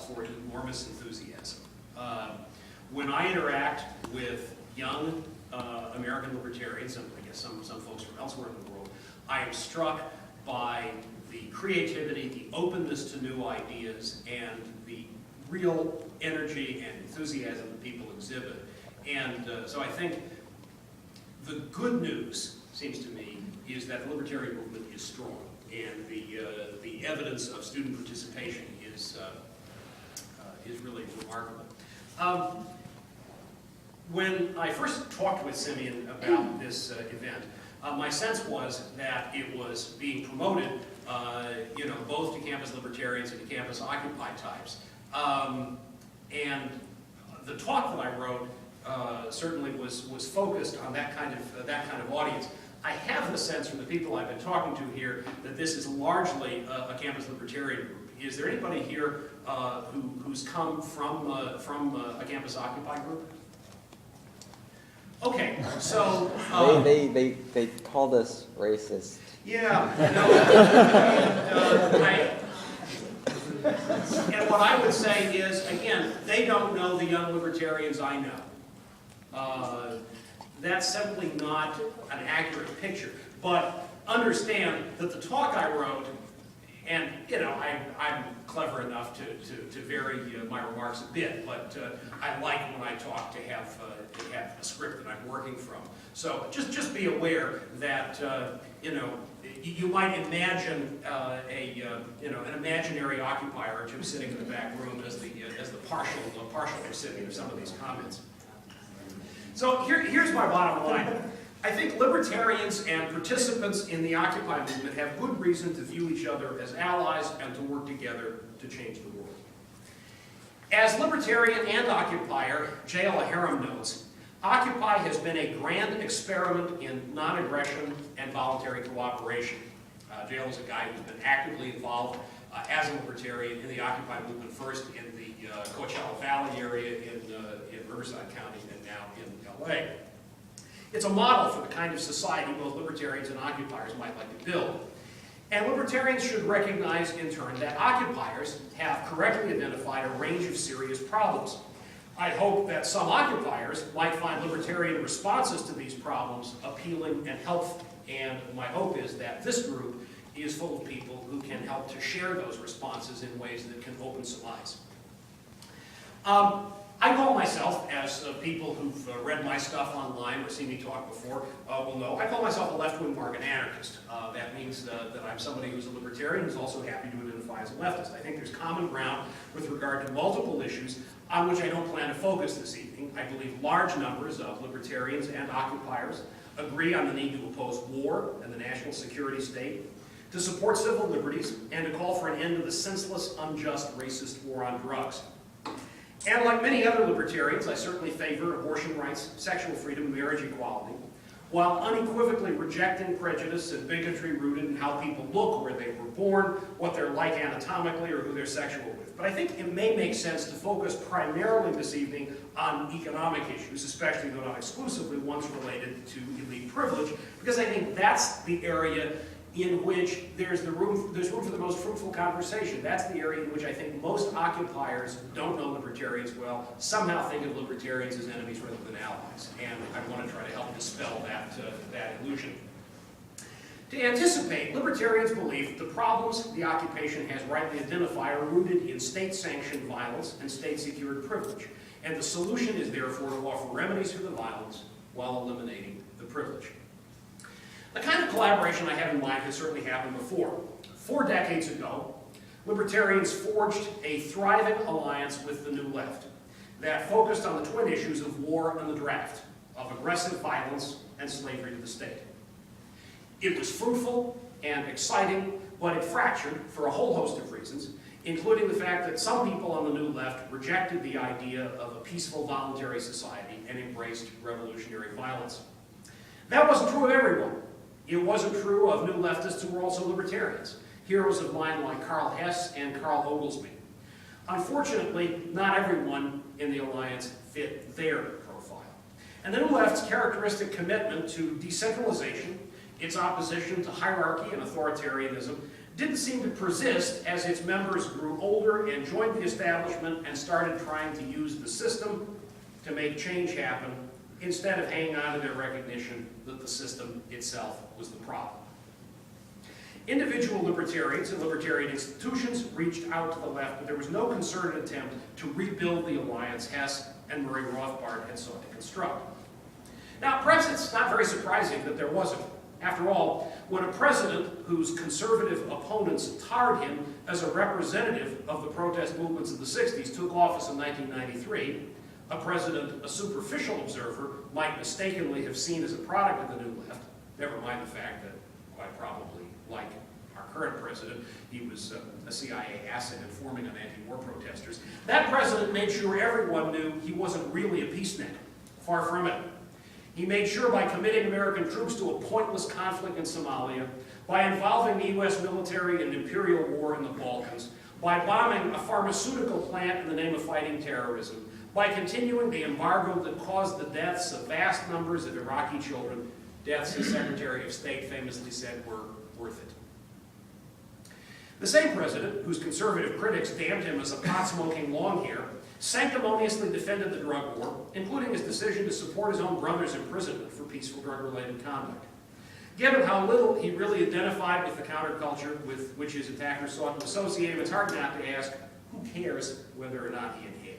for enormous enthusiasm. When I interact with young American libertarians, and I guess some folks from elsewhere in the world, I am struck by the creativity, the openness to new ideas, and the real energy and enthusiasm that people exhibit. And so I think the good news, seems to me, is that the libertarian movement is strong, and the evidence of student participation is really remarkable. When I first talked with Simeon about this event, my sense was that it was being promoted, both to campus libertarians and to campus Occupy types. And the talk that I wrote certainly was focused on that kind of audience. I have the sense from the people I've been talking to here that this is largely a campus libertarian group. Is there anybody here who's come from a campus Occupy group? Okay, so they called us racist. Yeah, and what I would say is, again, they don't know the young libertarians I know. That's simply not an accurate picture. But understand that the talk I wrote, and I'm clever enough to vary my remarks a bit, but I like when I talk to have a script that I'm working from. So just be aware that you might imagine an imaginary occupier or two sitting in the back room as the partial recipient of some of these comments. So here's my bottom line. I think libertarians and participants in the Occupy movement have good reason to view each other as allies and to work together to change the world. As libertarian and occupier, J.L. Aharam notes, Occupy has been a grand experiment in non-aggression and voluntary cooperation. J.L. is a guy who's been actively involved as a libertarian in the Occupy movement, first in the Coachella Valley area in Riverside County and now in L.A. It's a model for the kind of society both libertarians and occupiers might like to build. And libertarians should recognize, in turn, that occupiers have correctly identified a range of serious problems. I hope that some occupiers might find libertarian responses to these problems appealing and helpful. And my hope is that this group is full of people who can help to share those responses in ways that can open some eyes. I call myself, as people who've read my stuff online or seen me talk before will know, I call myself a left-wing market anarchist. That means that I'm somebody who's a libertarian who's also happy to identify as a leftist. I think there's common ground with regard to multiple issues on which I don't plan to focus this evening. I believe large numbers of libertarians and occupiers agree on the need to oppose war and the national security state, to support civil liberties, and to call for an end to the senseless, unjust, racist war on drugs. And like many other libertarians, I certainly favor abortion rights, sexual freedom, marriage equality, while unequivocally rejecting prejudice and bigotry rooted in how people look, where they were born, what they're like anatomically, or who they're sexual with. But I think it may make sense to focus primarily this evening on economic issues, especially though not exclusively ones related to elite privilege, because I think that's the area in which there's room for the most fruitful conversation. That's the area in which I think most occupiers don't know libertarians well, somehow think of libertarians as enemies rather than allies. And I want to try to help dispel that illusion. To anticipate, libertarians believe the problems the occupation has rightly identified are rooted in state-sanctioned violence and state-secured privilege. And the solution is therefore to offer remedies for the violence while eliminating the privilege. The kind of collaboration I have in mind has certainly happened before. 4 decades ago, libertarians forged a thriving alliance with the New Left that focused on the twin issues of war and the draft, of aggressive violence and slavery to the state. It was fruitful and exciting, but it fractured for a whole host of reasons, including the fact that some people on the New Left rejected the idea of a peaceful voluntary society and embraced revolutionary violence. That wasn't true of everyone. It wasn't true of New Leftists who were also libertarians, heroes of mine like Karl Hess and Carl Oglesby. Unfortunately, not everyone in the alliance fit their profile. And the New Left's characteristic commitment to decentralization, its opposition to hierarchy and authoritarianism, didn't seem to persist as its members grew older and joined the establishment and started trying to use the system to make change happen instead of hanging on to their recognition that the system itself was the problem. Individual libertarians and libertarian institutions reached out to the left, but there was no concerted attempt to rebuild the alliance Hess and Murray Rothbard had sought to construct. Now, perhaps it's not very surprising that there wasn't. After all, when a president whose conservative opponents tarred him as a representative of the protest movements of the 60s took office in 1993, a president a superficial observer might mistakenly have seen as a product of the New Left, never mind the fact that, quite probably, like our current president, he was a CIA asset informing on anti-war protesters. That president made sure everyone knew he wasn't really a peacenik. Far from it. He made sure by committing American troops to a pointless conflict in Somalia, by involving the U.S. military in an imperial war in the Balkans, by bombing a pharmaceutical plant in the name of fighting terrorism, by continuing the embargo that caused the deaths of vast numbers of Iraqi children, deaths his Secretary of State famously said were worth it. The same president, whose conservative critics damned him as a pot-smoking long-hair, sanctimoniously defended the drug war, including his decision to support his own brother's imprisonment for peaceful drug-related conduct. Given how little he really identified with the counterculture with which his attackers sought to associate him, it's hard not to ask, who cares whether or not he inhaled?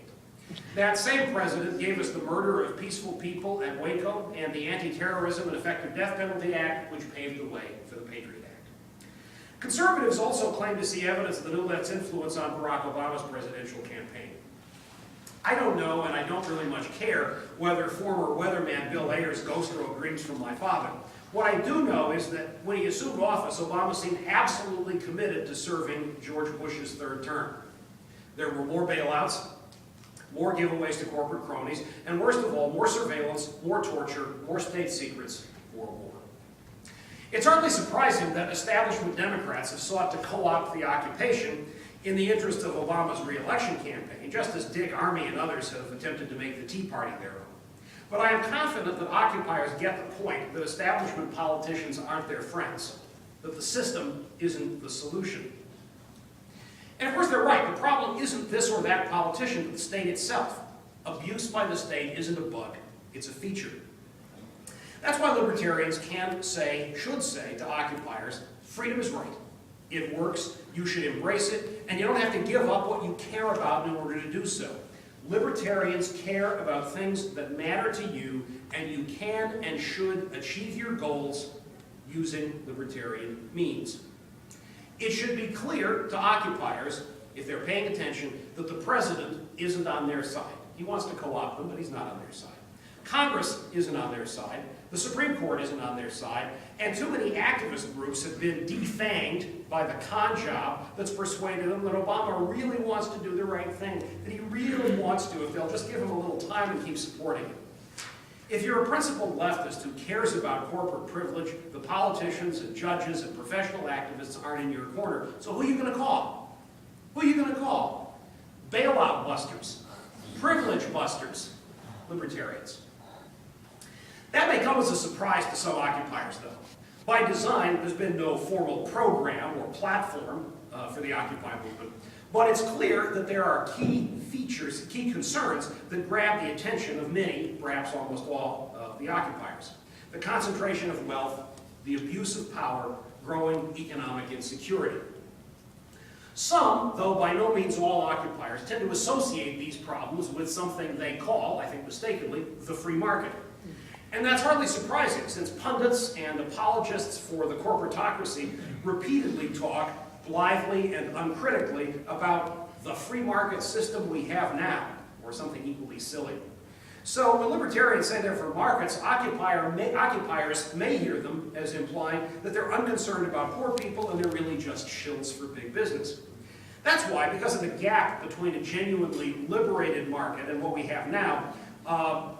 That same president gave us the murder of peaceful people at Waco and the Anti-Terrorism and Effective Death Penalty Act, which paved the way for the Patriot Act. Conservatives also claim to see evidence of the New Left's influence on Barack Obama's presidential campaign. I don't know, and I don't really much care, whether former weatherman Bill Ayers ghost wrote dreams from my father. What I do know is that when he assumed office, Obama seemed absolutely committed to serving George Bush's third term. There were more bailouts, more giveaways to corporate cronies, and worst of all, more surveillance, more torture, more state secrets, more war. It's hardly surprising that establishment Democrats have sought to co-opt the occupation in the interest of Obama's re-election campaign, just as Dick Armey and others have attempted to make the Tea Party their own. But I am confident that occupiers get the point that establishment politicians aren't their friends, that the system isn't the solution. And of course they're right. The problem isn't this or that politician, but the state itself. Abuse by the state isn't a bug, it's a feature. That's why libertarians can say, should say to occupiers, freedom is right. It works, you should embrace it, and you don't have to give up what you care about in order to do so. Libertarians care about things that matter to you, and you can and should achieve your goals using libertarian means. It should be clear to occupiers, if they're paying attention, that the president isn't on their side. He wants to co-opt them, but he's not on their side. Congress isn't on their side. The Supreme Court isn't on their side. And too many activist groups have been defanged by the con job that's persuaded them that Obama really wants to do the right thing, that he really wants to if they'll just give him a little time and keep supporting him. If you're a principled leftist who cares about corporate privilege, the politicians and judges and professional activists aren't in your corner. So who are you going to call? Who are you going to call? Bailout busters, privilege busters, libertarians. That may come as a surprise to some occupiers, though. By design, there's been no formal program or platform for the Occupy movement, but it's clear that there are key features, key concerns that grab the attention of many, perhaps almost all, of the occupiers. The concentration of wealth, the abuse of power, growing economic insecurity. Some, though by no means all occupiers, tend to associate these problems with something they call, I think mistakenly, the free market. And that's hardly surprising, since pundits and apologists for the corporatocracy repeatedly talk blithely and uncritically about the free market system we have now, or something equally silly. So when libertarians say they're for markets, occupiers may hear them as implying that they're unconcerned about poor people and they're really just shills for big business. That's why, because of the gap between a genuinely liberated market and what we have now,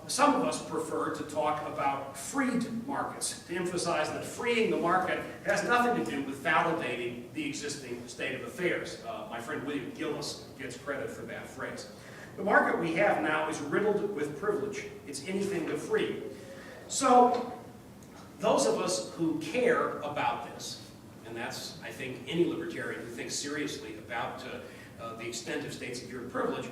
some of us prefer to talk about freed markets, to emphasize that freeing the market has nothing to do with validating the existing state of affairs. My friend William Gillis gets credit for that phrase. The market we have now is riddled with privilege. It's anything but free. So those of us who care about this, and that's, I think, any libertarian who thinks seriously about the extent of state-secured privilege,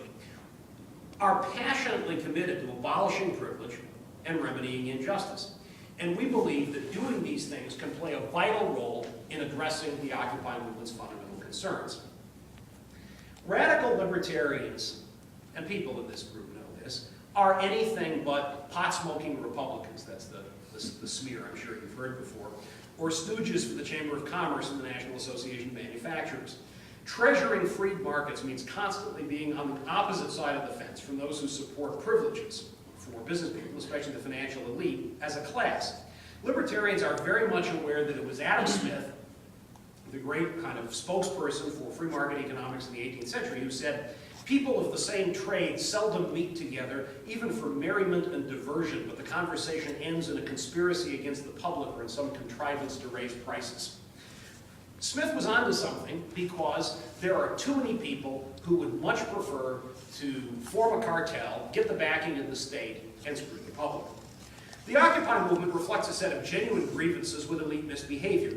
are passionately committed to abolishing privilege and remedying injustice. And we believe that doing these things can play a vital role in addressing the Occupy movement's fundamental concerns. Radical libertarians, and people in this group know this, are anything but pot-smoking Republicans. That's the smear I'm sure you've heard before. Or stooges for the Chamber of Commerce and the National Association of Manufacturers. Treasuring freed markets means constantly being on the opposite side of the fence from those who support privileges for business people, especially the financial elite, as a class. Libertarians are very much aware that it was Adam Smith, the great kind of spokesperson for free market economics in the 18th century, who said, people of the same trade seldom meet together, even for merriment and diversion, but the conversation ends in a conspiracy against the public or in some contrivance to raise prices. Smith was onto something because there are too many people who would much prefer to form a cartel, get the backing of the state, and screw the public. The Occupy movement reflects a set of genuine grievances with elite misbehavior,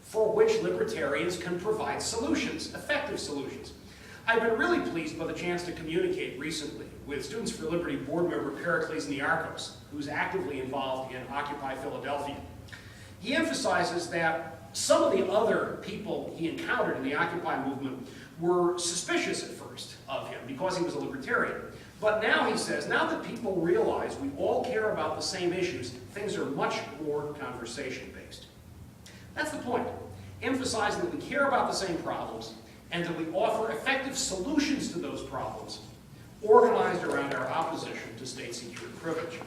for which libertarians can provide solutions, effective solutions. I've been really pleased by the chance to communicate recently with Students for Liberty board member Pericles Niarchos, who's actively involved in Occupy Philadelphia. He emphasizes that some of the other people he encountered in the Occupy movement were suspicious at first of him because he was a libertarian. But now, he says, now that people realize we all care about the same issues, things are much more conversation-based. That's the point, emphasizing that we care about the same problems and that we offer effective solutions to those problems, organized around our opposition to state-secured privilege.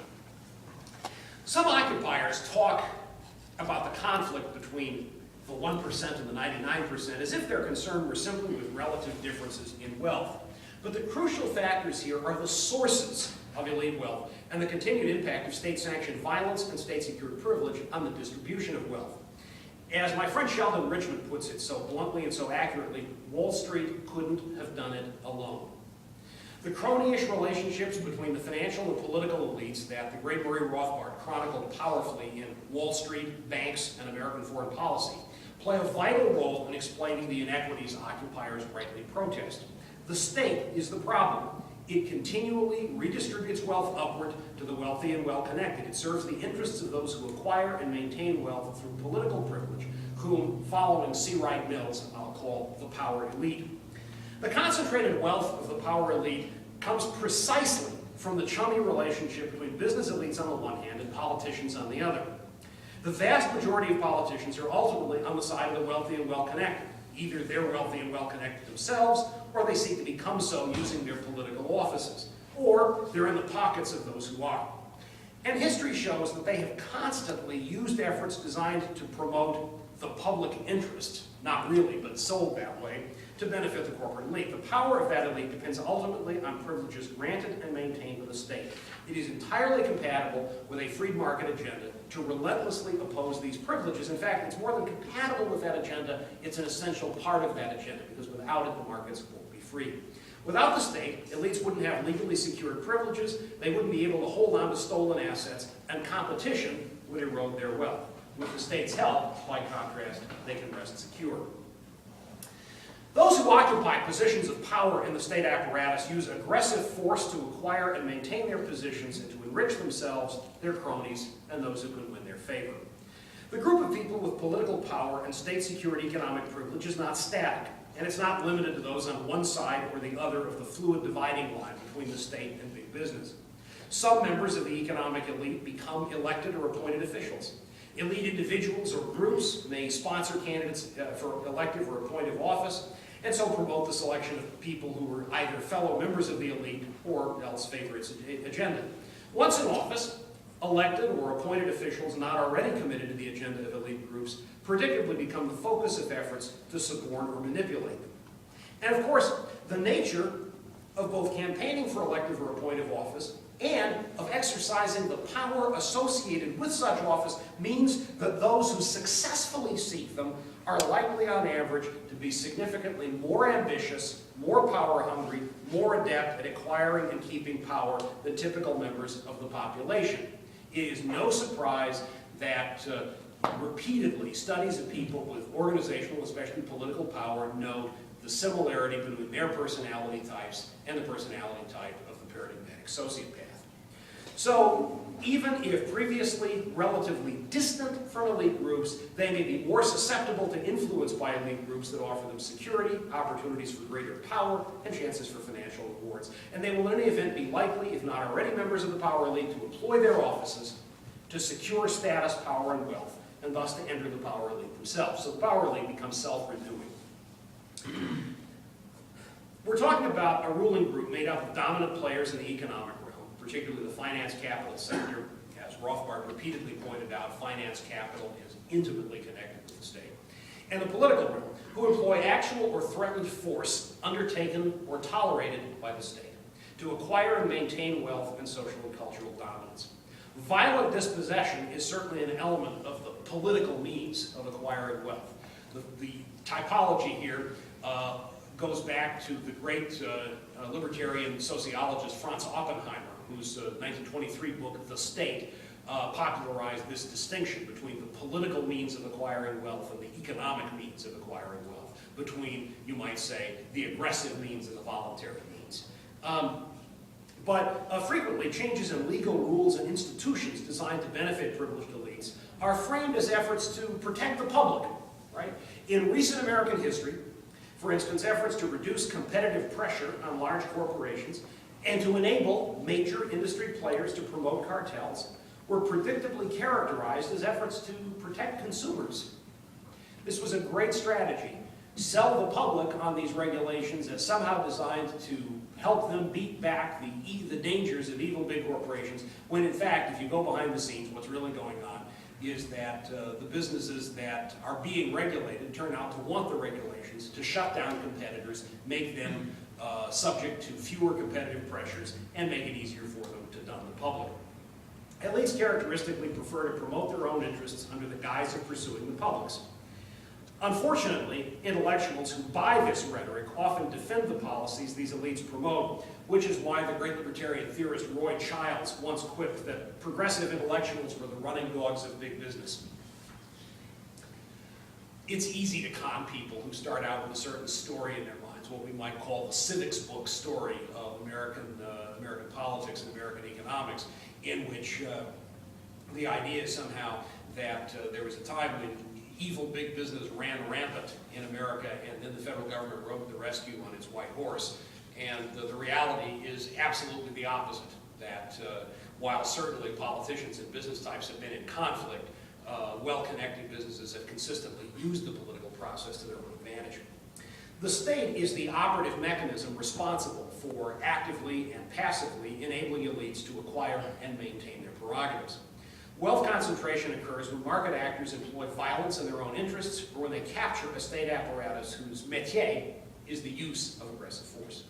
Some occupiers talk about the conflict between the 1% and the 99% as if their concern were simply with relative differences in wealth. But the crucial factors here are the sources of elite wealth and the continued impact of state-sanctioned violence and state-secured privilege on the distribution of wealth. As my friend Sheldon Richmond puts it so bluntly and so accurately, Wall Street couldn't have done it alone. The crony-ish relationships between the financial and political elites that the great Murray Rothbard chronicled powerfully in Wall Street, Banks, and American Foreign Policy play a vital role in explaining the inequities occupiers rightly protest. The state is the problem. It continually redistributes wealth upward to the wealthy and well-connected. It serves the interests of those who acquire and maintain wealth through political privilege, whom, following C. Wright Mills, I'll call the power elite. The concentrated wealth of the power elite comes precisely from the chummy relationship between business elites on the one hand and politicians on the other. The vast majority of politicians are ultimately on the side of the wealthy and well-connected. Either they're wealthy and well-connected themselves, or they seek to become so using their political offices, or they're in the pockets of those who are. And history shows that they have constantly used efforts designed to promote the public interest, not really, but sold that way, to benefit the corporate elite. The power of that elite depends ultimately on privileges granted and maintained by the state. It is entirely compatible with a free market agenda to relentlessly oppose these privileges. In fact, it's more than compatible with that agenda, it's an essential part of that agenda, because without it, the markets won't be free. Without the state, elites wouldn't have legally secured privileges, they wouldn't be able to hold on to stolen assets, and competition would erode their wealth. With the state's help, by contrast, they can rest secure. Those who occupy positions of power in the state apparatus use aggressive force to acquire and maintain their positions and to enrich themselves, their cronies, and those who can win their favor. The group of people with political power and state-secured economic privilege is not static, and it's not limited to those on one side or the other of the fluid dividing line between the state and big business. Some members of the economic elite become elected or appointed officials. Elite individuals or groups may sponsor candidates for elective or appointive office, and so promote the selection of people who are either fellow members of the elite or else favor its agenda. Once in office, elected or appointed officials not already committed to the agenda of elite groups predictably become the focus of efforts to suborn or manipulate them. And of course, the nature of both campaigning for elective or appointive office and of exercising the power associated with such office means that those who successfully seek them are likely on average to be significantly more ambitious, more power-hungry, more adept at acquiring and keeping power than typical members of the population. It is no surprise that repeatedly, studies of people with organizational, especially political power, note the similarity between their personality types and the personality type of the paradigmatic sociopath. So, even if previously relatively distant from elite groups, they may be more susceptible to influence by elite groups that offer them security, opportunities for greater power, and chances for financial rewards. And they will in any event be likely, if not already members of the power elite, to employ their offices to secure status, power, and wealth, and thus to enter the power elite themselves. So the power elite becomes self-renewing. We're talking about a ruling group made up of dominant players in the economic realm, particularly the finance capital sector. As Rothbard repeatedly pointed out, finance capital is intimately connected with the state. And the political realm, who employ actual or threatened force undertaken or tolerated by the state to acquire and maintain wealth and social and cultural dominance. Violent dispossession is certainly an element of the political means of acquiring wealth. The typology here goes back to the great libertarian sociologist Franz Oppenheimer, whose 1923 book, The State, popularized this distinction between the political means of acquiring wealth and the economic means of acquiring wealth, between, you might say, the aggressive means and the voluntary means. But frequently, changes in legal rules and institutions designed to benefit privileged elites are framed as efforts to protect the public, right? In recent American history, for instance, efforts to reduce competitive pressure on large corporations and to enable major industry players to promote cartels were predictably characterized as efforts to protect consumers. This was a great strategy. Sell the public on these regulations as somehow designed to help them beat back the dangers of evil big corporations, when in fact, if you go behind the scenes, what's really going on is that the businesses that are being regulated turn out to want the regulations to shut down competitors, make them subject to fewer competitive pressures, and make it easier for them to dump the public. Elites characteristically prefer to promote their own interests under the guise of pursuing the public's. Unfortunately, intellectuals who buy this rhetoric often defend the policies these elites promote, which is why the great libertarian theorist Roy Childs once quipped that progressive intellectuals were the running dogs of big business. It's easy to con people who start out with a certain story in their minds, what we might call the civics book story of American politics and American economics, in which the idea is somehow that there was a time when evil big business ran rampant in America, and then the federal government rode to the rescue on its white horse. And the reality is absolutely the opposite, that while certainly politicians and business types have been in conflict, well-connected businesses have consistently used the political process to their own advantage. The state is the operative mechanism responsible for actively and passively enabling elites to acquire and maintain their prerogatives. Wealth concentration occurs when market actors employ violence in their own interests, or when they capture a state apparatus whose métier is the use of aggressive force.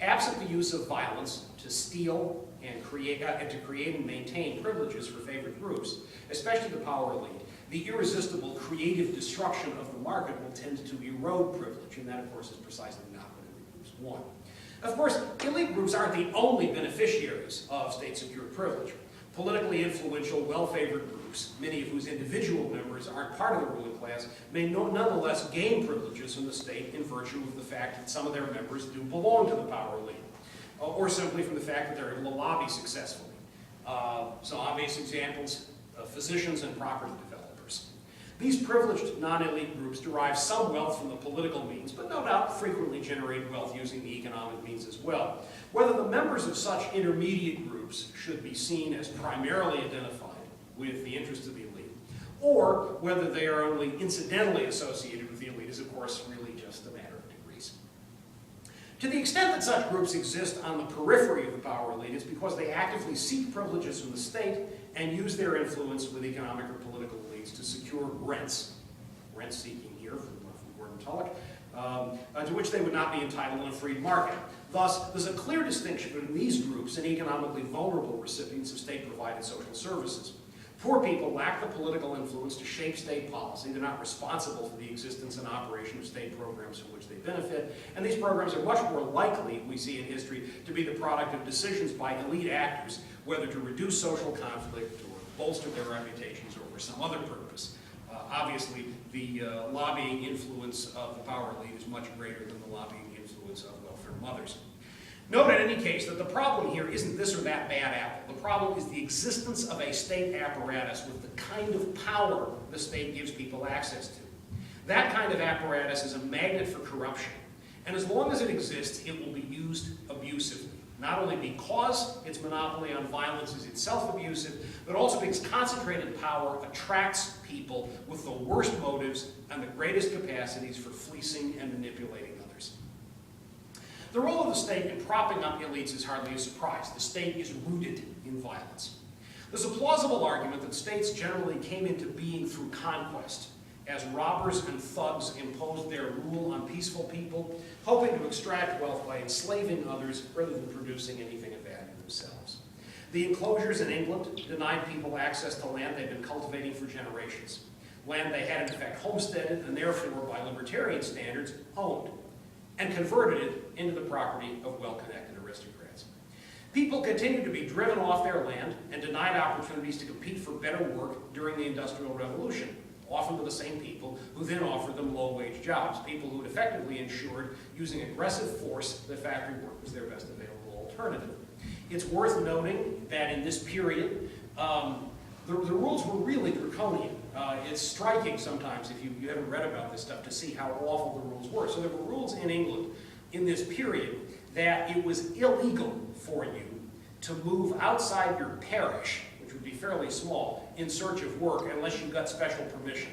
Absent the use of violence to steal and to create and maintain privileges for favored groups, especially the power elite, the irresistible creative destruction of the market will tend to erode privilege, and that, of course, is precisely not what elite groups want. Of course, elite groups aren't the only beneficiaries of state-secured privilege. Politically influential, well-favored groups, many of whose individual members aren't part of the ruling class, may nonetheless gain privileges from the state in virtue of the fact that some of their members do belong to the power elite, or simply from the fact that they're able to lobby successfully. Some obvious examples, physicians and property developers. These privileged non-elite groups derive some wealth from the political means, but no doubt frequently generate wealth using the economic means as well. Whether the members of such intermediate groups should be seen as primarily identified with the interests of the elite, or whether they are only incidentally associated with the elite is, of course, really just a matter of degrees. To the extent that such groups exist on the periphery of the power elite, it's because they actively seek privileges from the state and use their influence with economic or political elites to secure rents seeking here from Gordon Tullock, to which they would not be entitled in a free market. Thus, there's a clear distinction between these groups and economically vulnerable recipients of state-provided social services. Poor people lack the political influence to shape state policy. They're not responsible for the existence and operation of state programs from which they benefit, and these programs are much more likely, we see in history, to be the product of decisions by elite actors, whether to reduce social conflict or bolster their reputations or for some other purpose. Obviously, the lobbying influence of the power elite is much greater than the lobbying influence of welfare mothers. Note in any case that the problem here isn't this or that bad apple. The problem is the existence of a state apparatus with the kind of power the state gives people access to. That kind of apparatus is a magnet for corruption. And as long as it exists, it will be used abusively. Not only because its monopoly on violence is itself abusive, but also because concentrated power attracts people with the worst motives and the greatest capacities for fleecing and manipulating others. The role of the state in propping up elites is hardly a surprise. The state is rooted in violence. There's a plausible argument that states generally came into being through conquest, as robbers and thugs imposed their rule on peaceful people, hoping to extract wealth by enslaving others rather than producing anything of value themselves. The enclosures in England denied people access to land they'd been cultivating for generations, land they had in effect homesteaded and therefore, by libertarian standards, owned, and converted it into the property of well-connected aristocrats. People continued to be driven off their land and denied opportunities to compete for better work during the Industrial Revolution, often to the same people who then offered them low-wage jobs, people who had effectively ensured using aggressive force that factory work was their best available alternative. It's worth noting that in this period, the rules were really draconian. It's striking sometimes, if you haven't read about this stuff, to see how awful the rules were. So there were rules in England in this period that it was illegal for you to move outside your parish, which would be fairly small, in search of work unless you got special permission.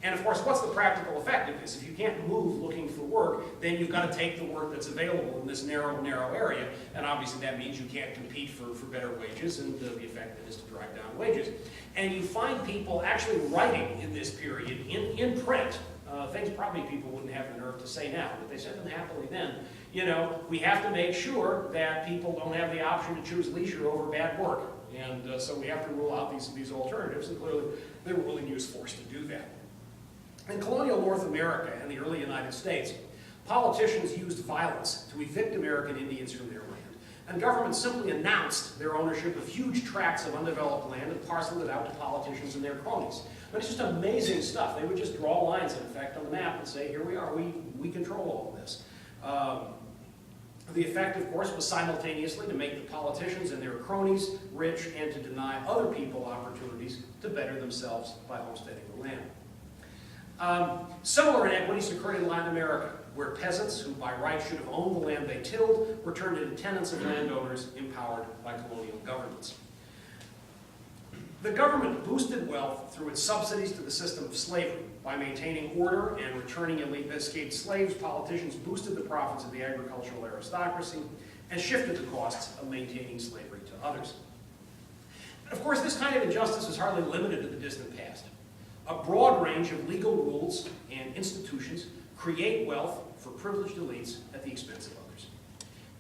And of course, what's the practical effect of this? If you can't move looking for work, then you've got to take the work that's available in this narrow area, and obviously that means you can't compete for better wages, and the effect then is to drive down wages. And you find people actually writing in this period, in print, things probably people wouldn't have the nerve to say now, but they said them happily then, you know, we have to make sure that people don't have the option to choose leisure over bad work. And so we have to rule out these alternatives, and clearly they were willing to use force to do that. In colonial North America and the early United States, politicians used violence to evict American Indians from their land, and governments simply announced their ownership of huge tracts of undeveloped land and parceled it out to politicians and their cronies. But it's just amazing stuff. They would just draw lines, in effect, on the map and say, here we are, we control all of this. The effect, of course, was simultaneously to make the politicians and their cronies rich and to deny other people opportunities to better themselves by homesteading the land. Similar inequities occurred in Latin America, where peasants, who by right should have owned the land they tilled, were turned into tenants of landowners empowered by colonial governments. The government boosted wealth through its subsidies to the system of slavery. By maintaining order and returning escaped slaves, politicians boosted the profits of the agricultural aristocracy and shifted the costs of maintaining slavery to others. And of course, this kind of injustice is hardly limited to the distant past. A broad range of legal rules and institutions create wealth for privileged elites at the expense of others.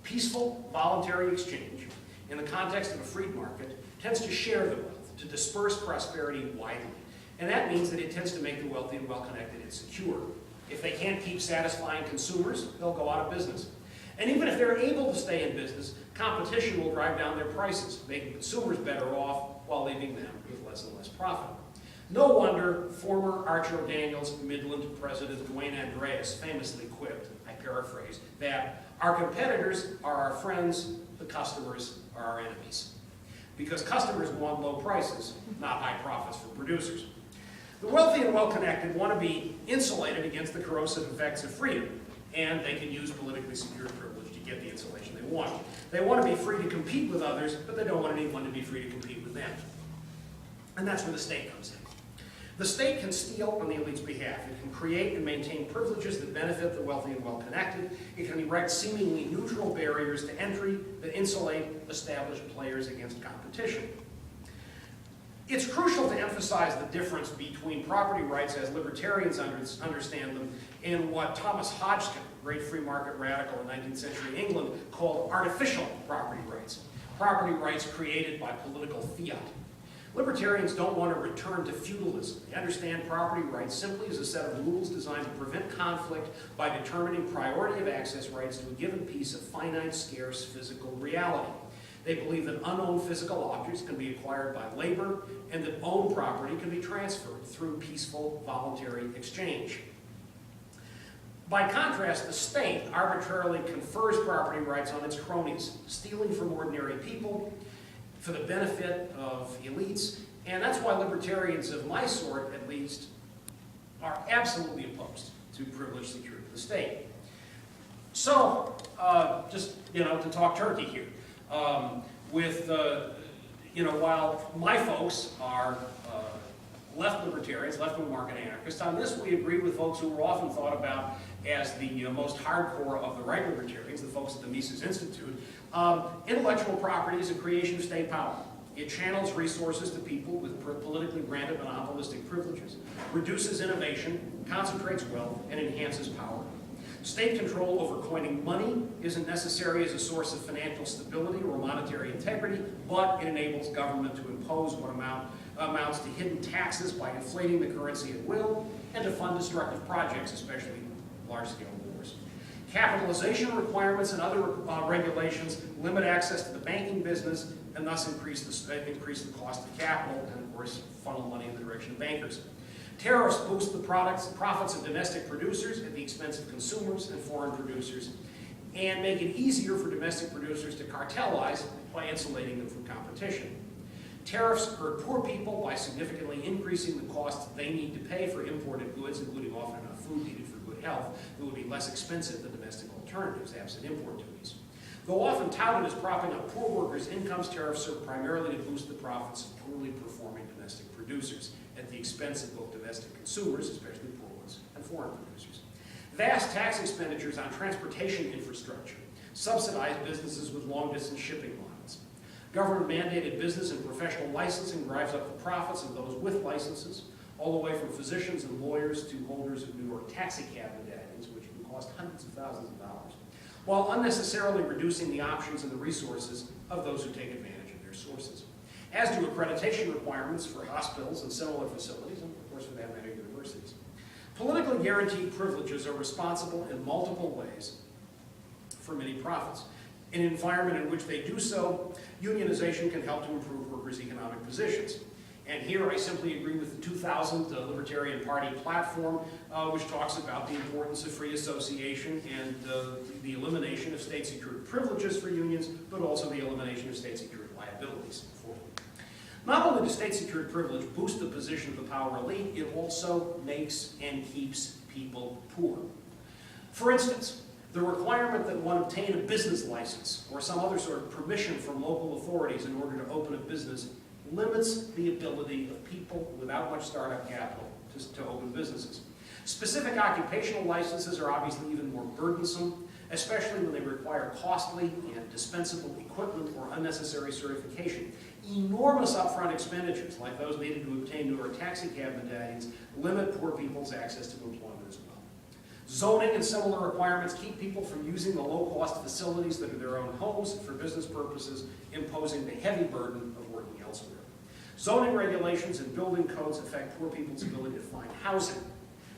Peaceful, voluntary exchange, in the context of a free market, tends to share the wealth, to disperse prosperity widely. And that means that it tends to make the wealthy and well-connected insecure. If they can't keep satisfying consumers, they'll go out of business. And even if they're able to stay in business, competition will drive down their prices, making consumers better off while leaving them with less and less profit. No wonder former Archer Daniels Midland President Dwayne Andreas famously quipped, I paraphrase, that our competitors are our friends, the customers are our enemies. Because customers want low prices, not high profits for producers. The wealthy and well-connected want to be insulated against the corrosive effects of freedom, and they can use politically secured privilege to get the insulation they want. They want to be free to compete with others, but they don't want anyone to be free to compete with them. And that's where the state comes in. The state can steal on the elite's behalf. It can create and maintain privileges that benefit the wealthy and well-connected. It can erect seemingly neutral barriers to entry that insulate established players against competition. It's crucial to emphasize the difference between property rights as libertarians understand them and what Thomas Hodgkin, great free market radical in 19th century England, called artificial property rights. Property rights created by political fiat. Libertarians don't want to return to feudalism. They understand property rights simply as a set of rules designed to prevent conflict by determining priority of access rights to a given piece of finite, scarce physical reality. They believe that unowned physical objects can be acquired by labor and that owned property can be transferred through peaceful, voluntary exchange. By contrast, the state arbitrarily confers property rights on its cronies, stealing from ordinary people for the benefit of elites, and that's why libertarians of my sort, at least, are absolutely opposed to privilege secured to the state. So, just, to talk turkey here, while my folks are left libertarians, left-wing market anarchists, on this we agree with folks who are often thought about as the most hardcore of the right libertarians, the folks at the Mises Institute. Intellectual property is a creation of state power. It channels resources to people with politically granted monopolistic privileges, reduces innovation, concentrates wealth, and enhances power. State control over coining money isn't necessary as a source of financial stability or monetary integrity, but it enables government to impose what amounts to hidden taxes by inflating the currency at will, and to fund destructive projects, especially large-scale wars. Capitalization requirements and other regulations limit access to the banking business and thus increase the cost of capital and, of course, funnel money in the direction of bankers. Tariffs boost the profits of domestic producers at the expense of consumers and foreign producers, and make it easier for domestic producers to cartelize by insulating them from competition. Tariffs hurt poor people by significantly increasing the costs they need to pay for imported goods, including often enough food needed for good health, that would be less expensive than domestic alternatives, absent import duties. Though often touted as propping up poor workers' incomes, tariffs serve primarily to boost the profits of poorly performing domestic producers at the expense of both domestic consumers, especially poor ones, and foreign producers. Vast tax expenditures on transportation infrastructure subsidize businesses with long-distance shipping lines. Government-mandated business and professional licensing drives up the profits of those with licenses, all the way from physicians and lawyers to holders of New York taxi cab medallions, which can cost hundreds of thousands of dollars, while unnecessarily reducing the options and the resources of those who take advantage of their sources. As do accreditation requirements for hospitals and similar facilities, and of course for that matter, universities. Politically guaranteed privileges are responsible in multiple ways for many profits. In an environment in which they do so, unionization can help to improve workers' economic positions. And here I simply agree with the 2000 Libertarian Party platform, which talks about the importance of free association and the elimination of state-secured privileges for unions, but also the elimination of state-secured liabilities for them. Not only does state-secured privilege boost the position of the power elite, it also makes and keeps people poor. For instance, the requirement that one obtain a business license or some other sort of permission from local authorities in order to open a business limits the ability of people without much startup capital to open businesses. Specific occupational licenses are obviously even more burdensome, especially when they require costly and dispensable equipment or unnecessary certification. Enormous upfront expenditures, like those needed to obtain New York taxi cab medallions, limit poor people's access to employment as well. Zoning and similar requirements keep people from using the low-cost facilities that are their own homes for business purposes, imposing the heavy burden of working elsewhere. Zoning regulations and building codes affect poor people's ability to find housing.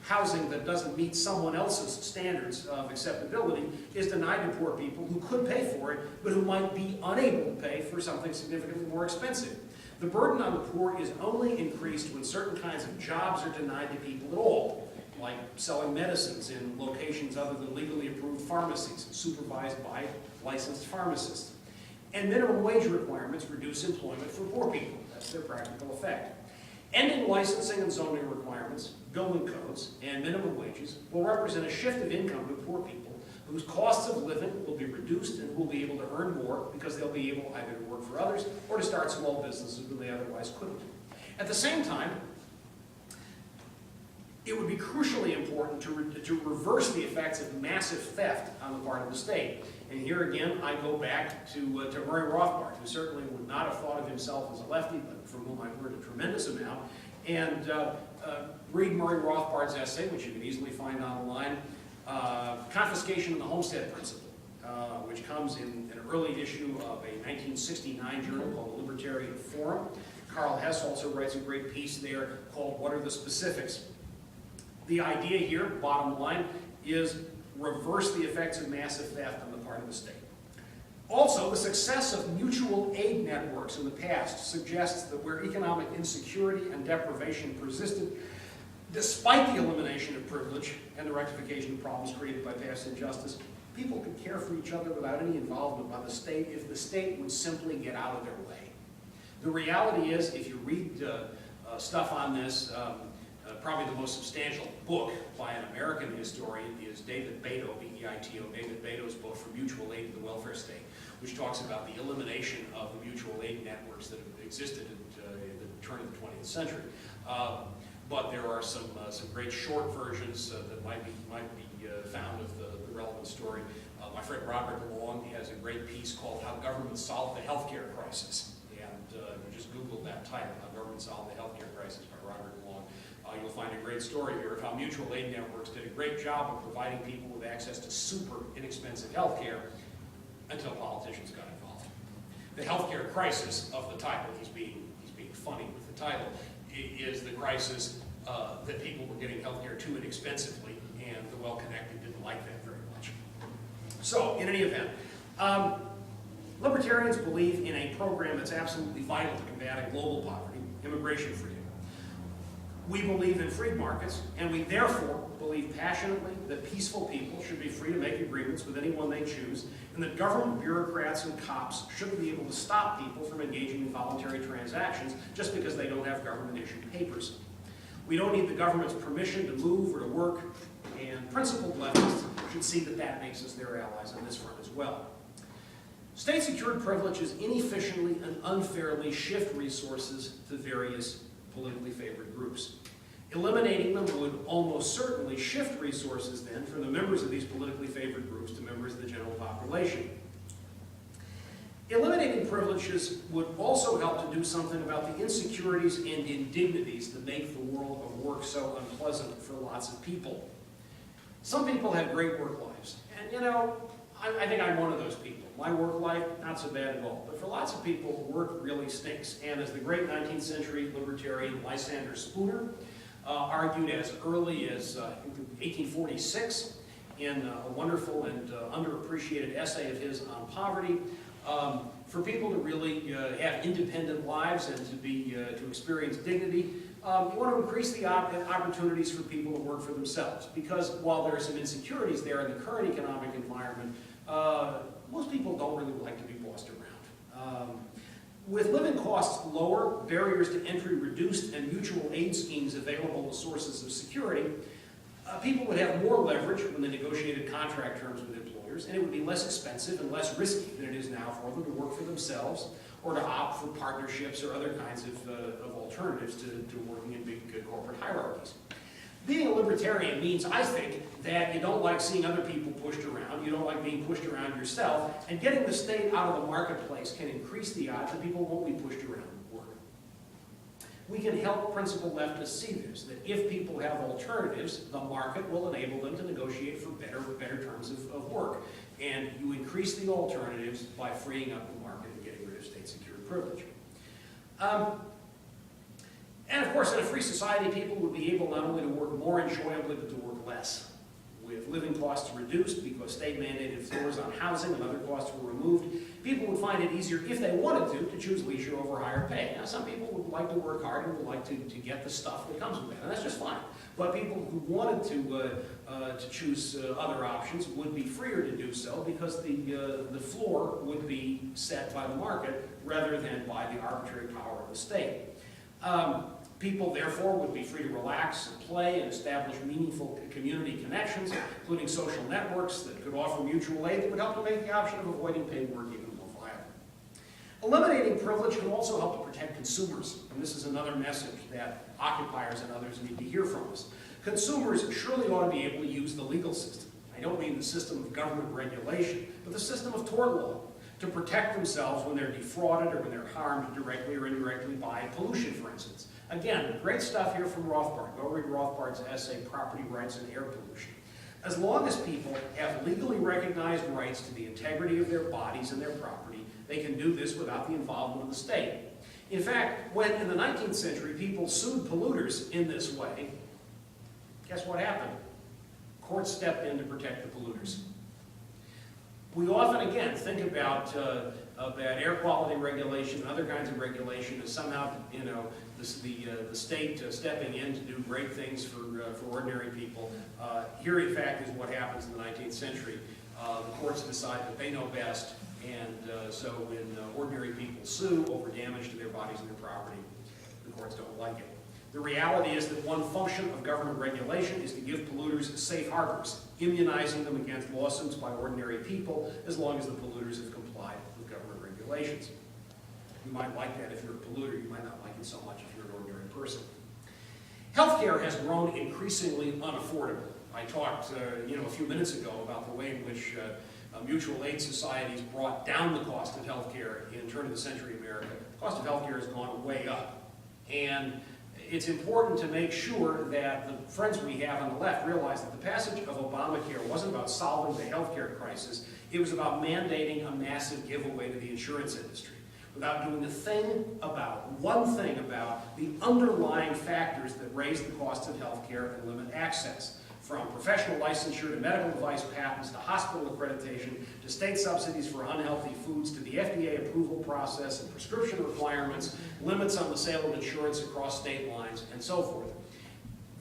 Housing that doesn't meet someone else's standards of acceptability is denied to poor people who could pay for it, but who might be unable to pay for something significantly more expensive. The burden on the poor is only increased when certain kinds of jobs are denied to people at all, like selling medicines in locations other than legally approved pharmacies, supervised by licensed pharmacists. And minimum wage requirements reduce employment for poor people. That's their practical effect. Ending licensing and zoning requirements, building codes, and minimum wages will represent a shift of income to poor people whose costs of living will be reduced and will be able to earn more because they'll be able either to work for others or to start small businesses when they otherwise couldn't. At the same time, it would be crucially important to reverse the effects of massive theft on the part of the state. And here again, I go back to Murray Rothbard, who certainly would not have thought of himself as a lefty, but from whom I've learned a tremendous amount. And read Murray Rothbard's essay, which you can easily find online, Confiscation and the Homestead Principle, which comes in an early issue of a 1969 journal called the Libertarian Forum. Karl Hess also writes a great piece there called What Are the Specifics? The idea here, bottom line, is reverse the effects of massive theft on the part of the state. Also, the success of mutual aid networks in the past suggests that where economic insecurity and deprivation persisted, despite the elimination of privilege and the rectification of problems created by past injustice, people could care for each other without any involvement by the state if the state would simply get out of their way. The reality is, if you read stuff on this, probably the most substantial book by an American historian is David Beto, B-E-I-T-O, David Beto's book, From Mutual Aid to the Welfare State, which talks about the elimination of the mutual aid networks that have existed at the turn of the 20th century. But there are some great short versions that might be found of the relevant story. My friend Robert Long has a great piece called How Government Solved the Healthcare Crisis. And you just Google that title, How Government Solved the Healthcare Crisis by Robert Long. You'll find a great story here of how mutual aid networks did a great job of providing people with access to super inexpensive health care until politicians got involved. The healthcare crisis of the title, he's being funny with the title, is the crisis that people were getting health care too inexpensively, and the well-connected didn't like that very much. So, in any event, libertarians believe in a program that's absolutely vital to combating global poverty, immigration freedom. We believe in free markets, and we therefore believe passionately that peaceful people should be free to make agreements with anyone they choose, and that government bureaucrats and cops shouldn't be able to stop people from engaging in voluntary transactions just because they don't have government-issued papers. We don't need the government's permission to move or to work, and principled leftists should see that that makes us their allies on this front as well. State-secured privileges inefficiently and unfairly shift resources to various politically favored groups. Eliminating them would almost certainly shift resources then from the members of these politically favored groups to members of the general population. Eliminating privileges would also help to do something about the insecurities and indignities that make the world of work so unpleasant for lots of people. Some people have great work lives, and you know, I think I'm one of those people. My work life, not so bad at all. But for lots of people, work really stinks. And as the great 19th century libertarian Lysander Spooner argued as early as 1846 in a wonderful and underappreciated essay of his on poverty, for people to really have independent lives and to experience dignity, you want to increase the opportunities for people to work for themselves. Because while there are some insecurities there in the current economic environment, most people don't really like to be bossed around. With living costs lower, barriers to entry reduced, and mutual aid schemes available as sources of security, people would have more leverage when they negotiated contract terms with employers, and it would be less expensive and less risky than it is now for them to work for themselves or to opt for partnerships or other kinds of alternatives to working in big corporate hierarchies. Being a libertarian means, I think, that you don't like seeing other people pushed around, you don't like being pushed around yourself, and getting the state out of the marketplace can increase the odds that people won't be pushed around at work. We can help principled leftists see this, that if people have alternatives, the market will enable them to negotiate for better terms of work. And you increase the alternatives by freeing up the market and getting rid of state-secured privilege. And of course, in a free society, people would be able not only to work more enjoyably, but to work less. With living costs reduced because state-mandated floors on housing and other costs were removed, people would find it easier, if they wanted to choose leisure over higher pay. Now, some people would like to work hard and would like to get the stuff that comes with that, and that's just fine. But people who wanted to choose other options would be freer to do so because the floor would be set by the market rather than by the arbitrary power of the state. People, therefore, would be free to relax and play and establish meaningful community connections, including social networks that could offer mutual aid that would help to make the option of avoiding paid work even more viable. Eliminating privilege can also help to protect consumers, and this is another message that occupiers and others need to hear from us. Consumers surely ought to be able to use the legal system. I don't mean the system of government regulation, but the system of tort law, to protect themselves when they're defrauded or when they're harmed directly or indirectly by pollution, for instance. Again, great stuff here from Rothbard. Go read Rothbard's essay, Property Rights and Air Pollution. As long as people have legally recognized rights to the integrity of their bodies and their property, they can do this without the involvement of the state. In fact, when in the 19th century people sued polluters in this way, guess what happened? Courts stepped in to protect the polluters. We often, again, think about air quality regulation and other kinds of regulation as somehow, you know, the state stepping in to do great things for ordinary people. Here, in fact, is what happens in the 19th century. The courts decide that they know best, and so when ordinary people sue over damage to their bodies and their property, the courts don't like it. The reality is that one function of government regulation is to give polluters safe harbors, immunizing them against lawsuits by ordinary people as long as the polluters have complied with government regulations. You might like that if you're a polluter, you might not like it so much if you're an ordinary person. Healthcare has grown increasingly unaffordable. I talked a few minutes ago about the way in which mutual aid societies brought down the cost of healthcare in turn-of-the-century America. The cost of healthcare has gone way up. And it's important to make sure that the friends we have on the left realize that the passage of Obamacare wasn't about solving the healthcare crisis. It was about mandating a massive giveaway to the insurance industry without doing one thing about the underlying factors that raise the cost of healthcare and limit access. From professional licensure to medical device patents to hospital accreditation to state subsidies for unhealthy foods to the FDA approval process and prescription requirements, limits on the sale of insurance across state lines, and so forth.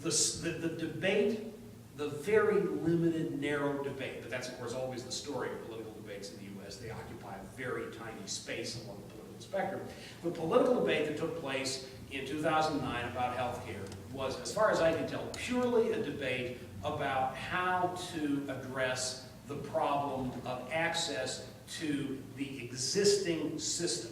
The debate, the very limited, narrow debate, but that's of course always the story of political debates in the U.S. They occupy a very tiny space along the political spectrum. The political debate that took place in 2009 about health care was, as far as I can tell, purely a debate about how to address the problem of access to the existing system.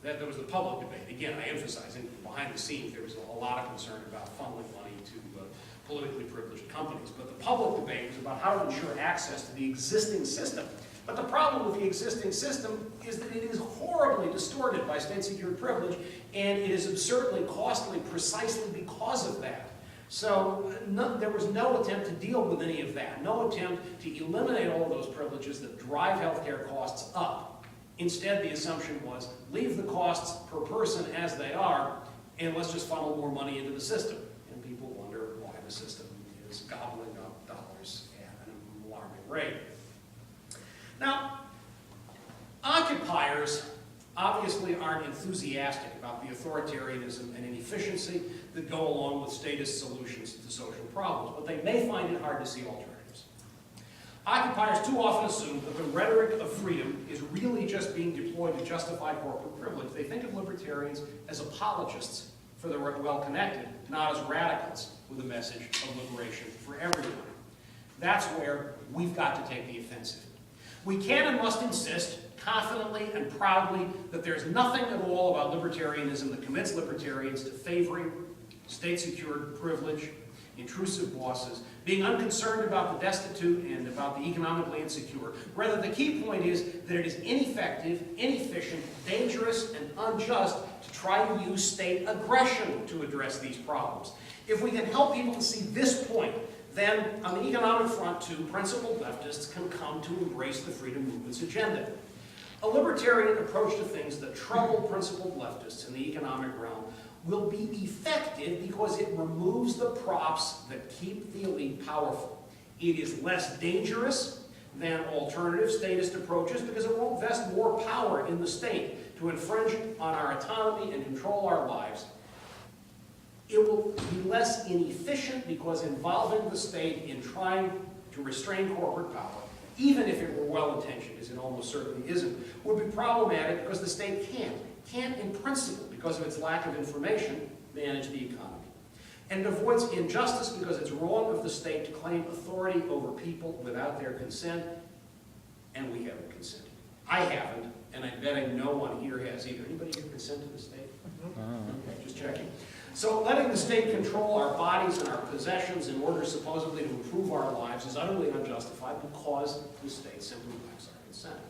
That was the public debate. Again, I emphasize, behind the scenes, there was a lot of concern about funneling money to politically privileged companies. But the public debate was about how to ensure access to the existing system. But the problem with the existing system is that it is horribly distorted by state-secured privilege, and it is absurdly costly precisely because of that. So there was no attempt to deal with any of that, no attempt to eliminate all of those privileges that drive healthcare costs up. Instead, the assumption was, leave the costs per person as they are, and let's just funnel more money into the system. And people wonder why the system is gobbling up dollars at an alarming rate. Now, occupiers obviously aren't enthusiastic about the authoritarianism and inefficiency that go along with statist solutions to social problems, but they may find it hard to see alternatives. Occupiers too often assume that the rhetoric of freedom is really just being deployed to justify corporate privilege. They think of libertarians as apologists for the well-connected, not as radicals with a message of liberation for everyone. That's where we've got to take the offensive. We can and must insist confidently and proudly that there's nothing at all about libertarianism that commits libertarians to favoring state-secured privilege, intrusive bosses, being unconcerned about the destitute and about the economically insecure. Rather, the key point is that it is ineffective, inefficient, dangerous, and unjust to try to use state aggression to address these problems. If we can help people to see this point, then on the economic front too, principled leftists can come to embrace the freedom movement's agenda. A libertarian approach to things that trouble principled leftists in the economic realm will be effective because it removes the props that keep the elite powerful. It is less dangerous than alternative statist approaches because it won't vest more power in the state to infringe on our autonomy and control our lives. It will be less inefficient because involving the state in trying to restrain corporate power, even if it were well-intentioned, as it almost certainly isn't, would be problematic because the state can't in principle, because of its lack of information, manage the economy. And it avoids injustice because it's wrong of the state to claim authority over people without their consent, and we haven't consented. I haven't, and I'm betting no one here has either. Anybody here consent to the state? Okay, just checking. So letting the state control our bodies and our possessions in order supposedly to improve our lives is utterly unjustified because the state simply lacks our consent.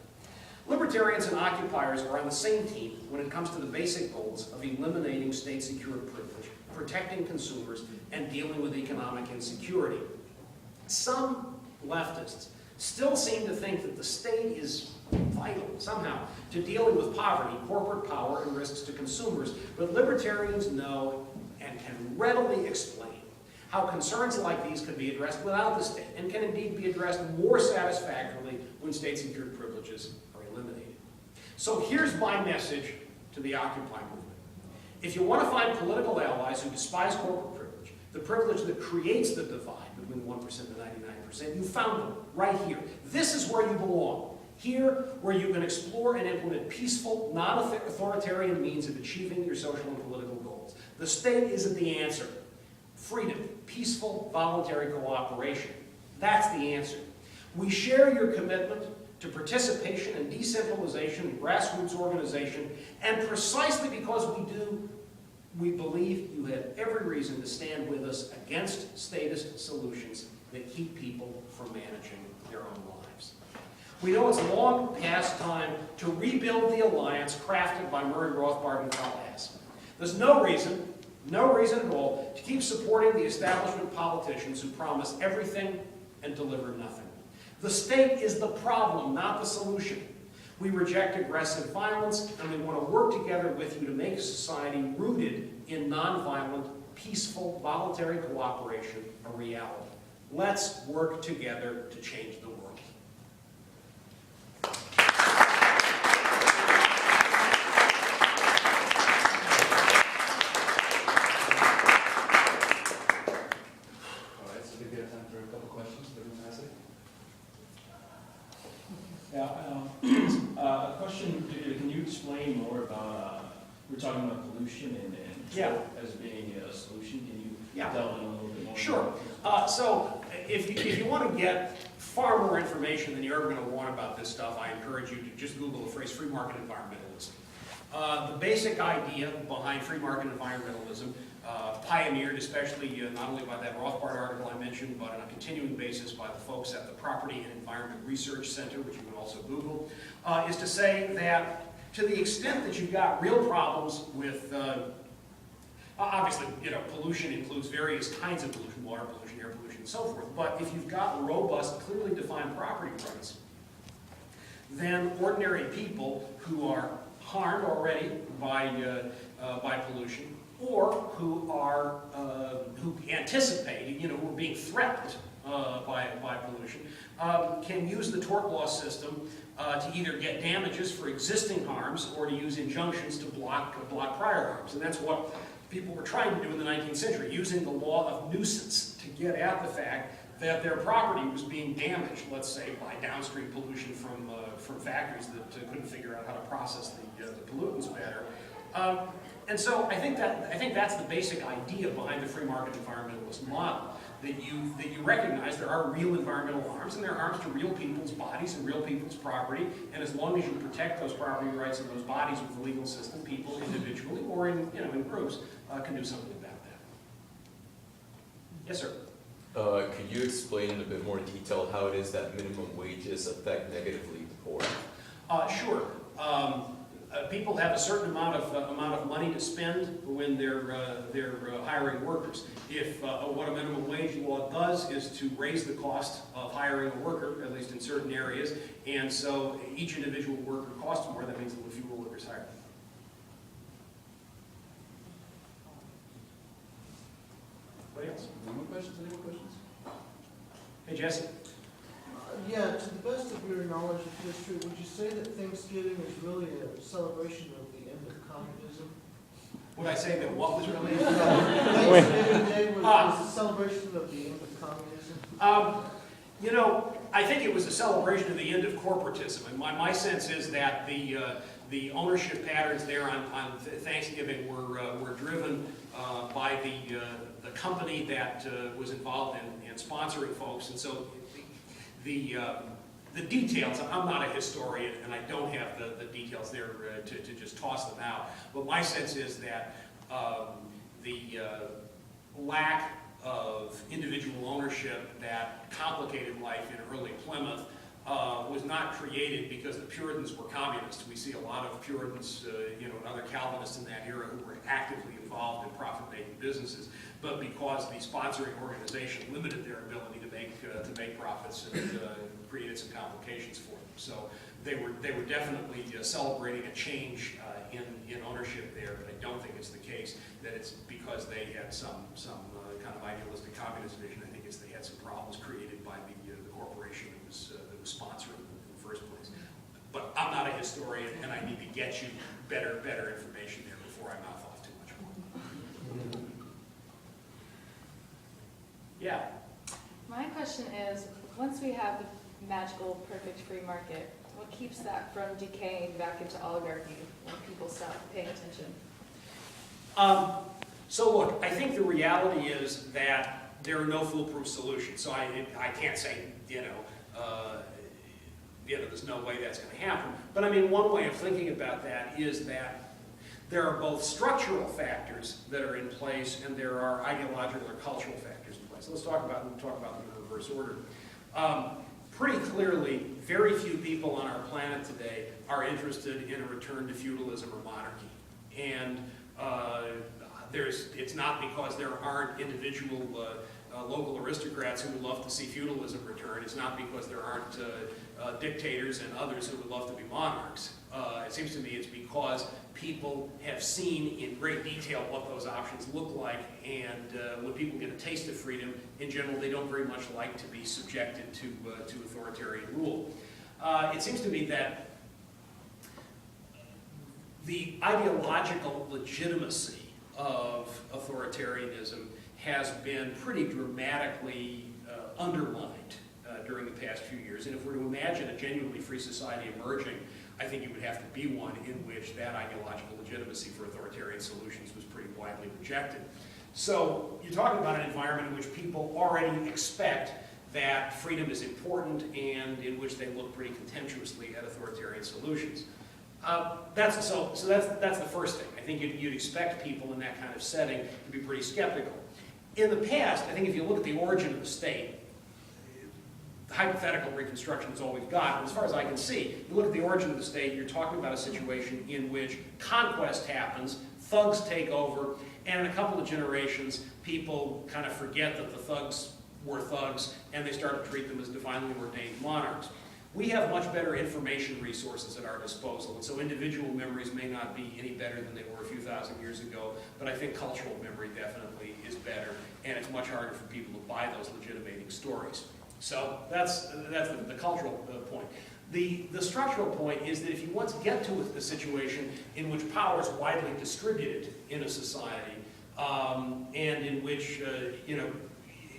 Libertarians and occupiers are on the same team when it comes to the basic goals of eliminating state-secured privilege, protecting consumers, and dealing with economic insecurity. Some leftists still seem to think that the state is vital, somehow, to dealing with poverty, corporate power, and risks to consumers, but libertarians know and can readily explain how concerns like these could be addressed without the state, and can indeed be addressed more satisfactorily when state-secured privileges are eliminated. So here's my message to the Occupy movement. If you want to find political allies who despise corporate privilege, the privilege that creates the divide between 1% and 99%, you found them right here. This is where you belong. Here, where you can explore and implement peaceful, non-authoritarian means of achieving your social and political goals. The state isn't the answer. Freedom, peaceful, voluntary cooperation. That's the answer. We share your commitment to participation and decentralization and grassroots organization, and precisely because we do, we believe you have every reason to stand with us against statist solutions that keep people from managing their own lives. We know it's long past time to rebuild the alliance crafted by Murray Rothbard and Karl Hess. There's no reason at all to keep supporting the establishment politicians who promise everything and deliver nothing. The state is the problem, not the solution. We reject aggressive violence, and we want to work together with you to make a society rooted in nonviolent, peaceful, voluntary cooperation a reality. Let's work together to change the world. A question, can you explain more about, we're talking about pollution and Yeah. as being a solution. Can you Yeah. delve in a little bit more? Sure. So if you want to get far more information than you're ever going to want about this stuff, I encourage you to just Google the phrase free market environmentalism. The basic idea behind free market environmentalism, pioneered especially not only by that Rothbard article I mentioned, but on a continuing basis by the folks at the Property and Environment Research Center, which you can also Google, is to say that to the extent that you've got real problems with, obviously, pollution includes various kinds of pollution, water pollution, air pollution, and so forth, but if you've got robust, clearly defined property rights, then ordinary people who are harmed already by pollution, or who anticipate, who are being threatened by pollution, can use the tort law system to either get damages for existing harms or to use injunctions to block prior harms. And that's what people were trying to do in the 19th century, using the law of nuisance to get at the fact that their property was being damaged, let's say, by downstream pollution from factories that couldn't figure out how to process the pollutants better. And so I think that's the basic idea behind the free market environmentalist model, that you recognize there are real environmental harms, and there are harms to real people's bodies and real people's property, and as long as you protect those property rights and those bodies with the legal system, people individually or in groups can do something about that. Yes, sir. Could you explain in a bit more detail how it is that minimum wages affect negatively the poor? Sure. People have a certain amount of money to spend when they're hiring workers. If what a minimum wage law does is to raise the cost of hiring a worker, at least in certain areas, and so each individual worker costs more, that means there will be fewer workers hired. Anybody else? Any more questions? Any more questions? Hey, Jesse. Yeah, to the best of your knowledge of history, would you say that Thanksgiving is really a celebration of the end of communism? Would I say that what was really? Thanksgiving Day was a celebration of the end of communism? I think it was a celebration of the end of corporatism, and my sense is that the ownership patterns there on Thanksgiving were driven by the company that was involved in sponsoring folks, and so the details, I'm not a historian and I don't have the details there to just toss them out, but my sense is that the lack of individual ownership that complicated life in early Plymouth was not created because the Puritans were communists. We see a lot of Puritans, and other Calvinists in that era who were actively involved in profit-making businesses, but because the sponsoring organization limited their ability to make profits and created some complications for them. So they were definitely celebrating a change in ownership there, but I don't think it's the case that it's because they had some kind of idealistic communist vision. I think it's they had some problems created by the corporation that was sponsoring them in the first place. But I'm not a historian, and I need to get you better information there before I mouth off too much more. Yeah. My question is, once we have the magical, perfect free market, what keeps that from decaying back into oligarchy when people stop paying attention? So look, I think the reality is that there are no foolproof solutions. So I can't say, there's no way that's going to happen. But I mean, one way of thinking about that is that there are both structural factors that are in place, and there are ideological or cultural factors in place. So let's talk about them in reverse order. Pretty clearly, very few people on our planet today are interested in a return to feudalism or monarchy. And it's not because there aren't individual local aristocrats who would love to see feudalism return. It's not because there aren't dictators and others who would love to be monarchs. It seems to me it's because people have seen in great detail what those options look like, and when people get a taste of freedom, in general, they don't very much like to be subjected to authoritarian rule. It seems to me that the ideological legitimacy of authoritarianism has been pretty dramatically undermined during the past few years. And if we're to imagine a genuinely free society emerging, I think it would have to be one in which that ideological legitimacy for authoritarian solutions was pretty widely rejected. So you're talking about an environment in which people already expect that freedom is important and in which they look pretty contemptuously at authoritarian solutions. That's the first thing. I think you'd expect people in that kind of setting to be pretty skeptical. In the past, I think if you look at the origin of the state, the hypothetical reconstruction is all we've got, but as far as I can see, you look at the origin of the state, you're talking about a situation in which conquest happens, thugs take over, and in a couple of generations, people kind of forget that the thugs were thugs, and they start to treat them as divinely ordained monarchs. We have much better information resources at our disposal, and so individual memories may not be any better than they were a few thousand years ago, but I think cultural memory definitely is better, and it's much harder for people to buy those legitimating stories. So that's the cultural point. The structural point is that if you once get to a situation in which power is widely distributed in a society, and in which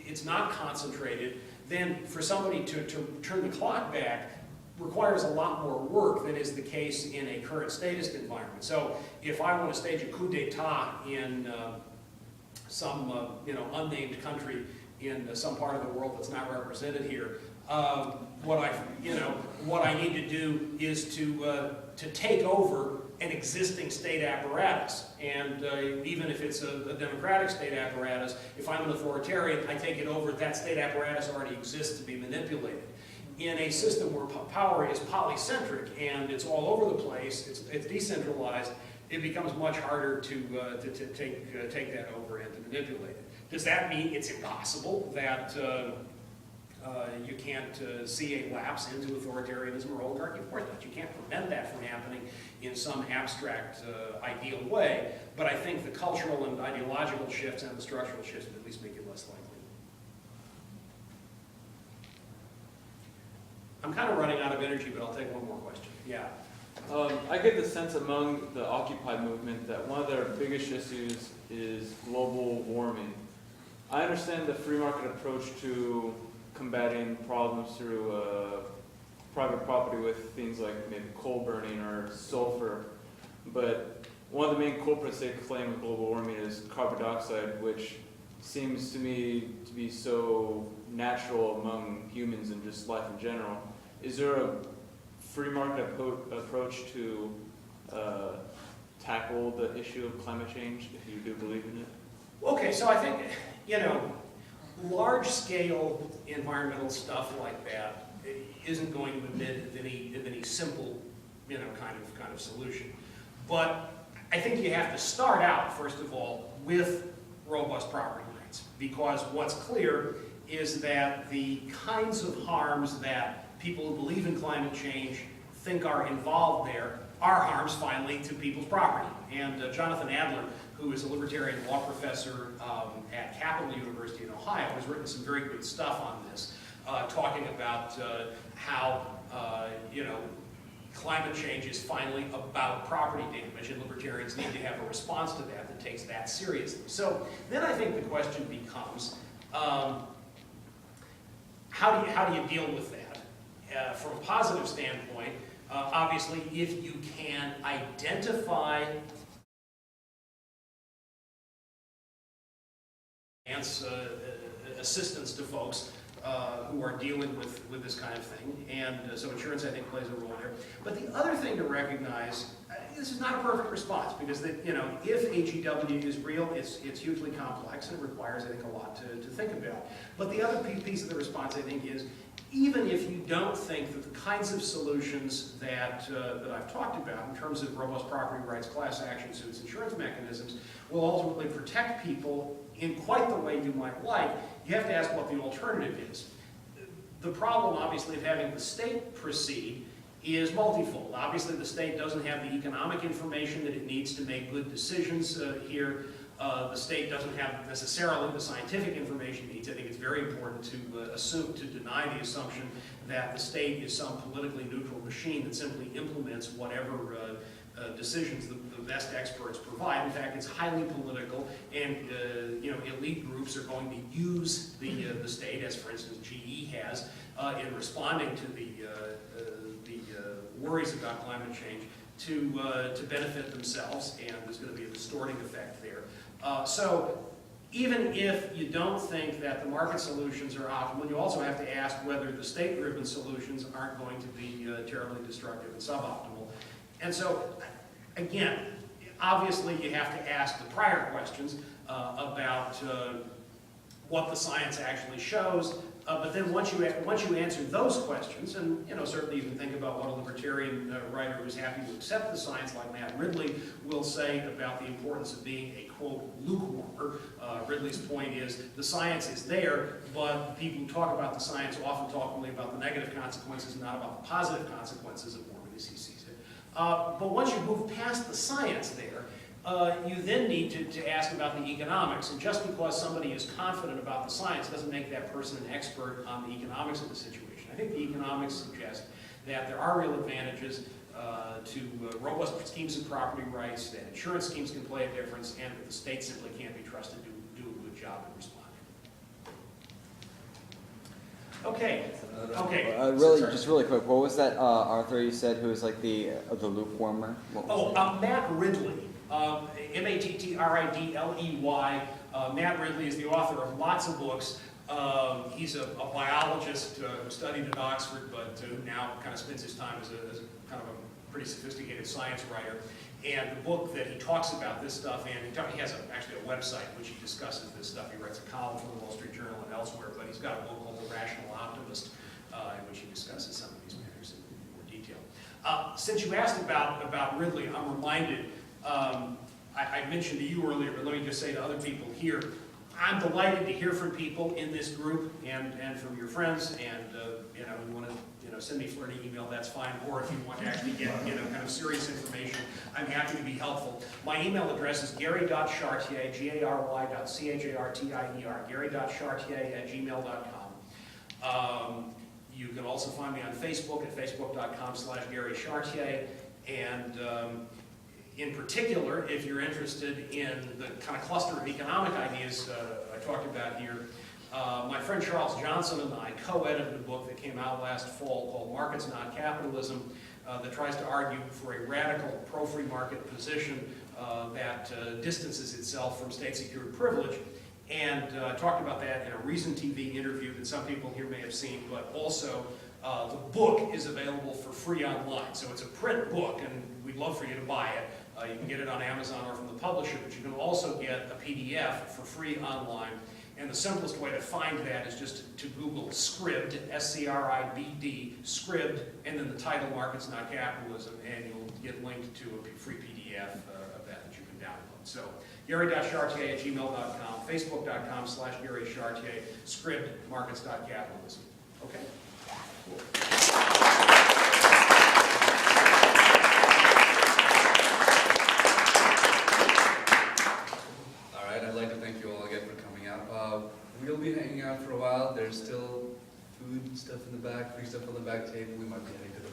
it's not concentrated, then for somebody to turn the clock back requires a lot more work than is the case in a current statist environment. So if I want to stage a coup d'etat in some unnamed country in some part of the world that's not represented here, what I need to do is to take over an existing state apparatus. And even if it's a democratic state apparatus, if I'm an authoritarian, I take it over, that state apparatus already exists to be manipulated. In a system where power is polycentric and it's all over the place, it's decentralized, it becomes much harder to take that over and to manipulate it. Does that mean it's impossible that you can't see a lapse into authoritarianism or oligarchy? Of course not. You can't prevent that from happening in some abstract, ideal way, but I think the cultural and ideological shifts and the structural shifts would at least make it less likely. I'm kind of running out of energy, but I'll take one more question. Yeah. I get the sense among the Occupy movement that one of their biggest issues is global warming. I understand the free market approach to combating problems through private property with things like maybe coal burning or sulfur, but one of the main culprits they claim with global warming is carbon dioxide, which seems to me to be so natural among humans and just life in general. Is there a free market approach to tackle the issue of climate change, if you do believe in it? Okay, so I think, large-scale environmental stuff like that isn't going to admit of any simple, kind of solution. But I think you have to start out, first of all, with robust property rights, because what's clear is that the kinds of harms that people who believe in climate change think are involved there are harms, finally, to people's property. And Jonathan Adler, who is a libertarian law professor at Capital University in Ohio, has written some very good stuff on this, talking about how, climate change is finally about property damage, and libertarians need to have a response to that that takes that seriously. So then I think the question becomes, how do you deal with that? From a positive standpoint, obviously, if you can identify assistance to folks who are dealing with this kind of thing, and so insurance, I think, plays a role there. But the other thing to recognize, this is not a perfect response, because if HEW is real, it's hugely complex and it requires, I think, a lot to think about. But the other piece of the response, I think, is even if you don't think that the kinds of solutions that I've talked about in terms of robust property rights, class action suits, insurance mechanisms will ultimately protect people in quite the way you might like, you have to ask what the alternative is. The problem, obviously, of having the state proceed is multifold. Obviously, the state doesn't have the economic information that it needs to make good decisions here. The state doesn't have necessarily the scientific information it needs. I think it's very important to deny the assumption that the state is some politically neutral machine that simply implements whatever decisions the best experts provide. In fact, it's highly political, and elite groups are going to use the state, as for instance GE has, in responding to the worries about climate change to benefit themselves, and there's going to be a distorting effect there. So even if you don't think that the market solutions are optimal, you also have to ask whether the state-driven solutions aren't going to be terribly destructive and suboptimal. And so, again, obviously you have to ask the prior questions about what the science actually shows, but then once you answer those questions, and certainly you can think about what a libertarian writer who's happy to accept the science, like Matt Ridley, will say about the importance of being a, quote, lukewarmer. Ridley's point is the science is there, but people who talk about the science often talk only about the negative consequences and not about the positive consequences of warming, as he sees it. But once you move past the science there, you then need to ask about the economics. And just because somebody is confident about the science doesn't make that person an expert on the economics of the situation. I think the economics suggest that there are real advantages to robust schemes of property rights, that insurance schemes can play a difference, and that the state simply can't be trusted to do a good job in responding. Okay. Okay. Just really quick, what was that Arthur you said who was like the lukewarmer? Matt Ridley. Mattriddley. Matt Ridley is the author of lots of books. He's a biologist who studied at Oxford, but who now kind of spends his time as a kind of a pretty sophisticated science writer. And the book that he talks about this stuff, and he has actually a website in which he discusses this stuff. He writes a column for the Wall Street Journal and elsewhere, but he's got a book called The Rational Optimist, in which he discusses some of these matters in more detail. Since you asked about Ridley, I'm reminded, I mentioned to you earlier, but let me just say to other people here, I'm delighted to hear from people in this group and from your friends, and you want to send me flirty email, that's fine, or if you want to actually get kind of serious information, I'm happy to be helpful. My email address is gary.chartier, Gary.Chartier, gary.chartier@gmail.com. You can also find me on Facebook at facebook.com/Gary Chartier, and in particular, if you're interested in the kind of cluster of economic ideas I talked about here, my friend Charles Johnson and I co-edited a book that came out last fall called Markets Not Capitalism, that tries to argue for a radical pro-free market position that distances itself from state-secured privilege. And talked about that in a Reason TV interview that some people here may have seen, but also the book is available for free online. So it's a print book, and we'd love for you to buy it. You can get it on Amazon or from the publisher, but you can also get a PDF for free online. And the simplest way to find that is just to Google Scribd, S-C-R-I-B-D, Scribd, and then the title Markets Not Capitalism, and you'll get linked to a free PDF of that you can download. So Gary.Chartier@gmail.com, Facebook.com/Gary Chartier, Scribd, Markets.Capitalism. Okay? Cool.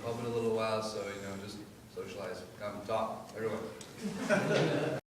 pub in a little while, so, just socialize, come talk, everyone.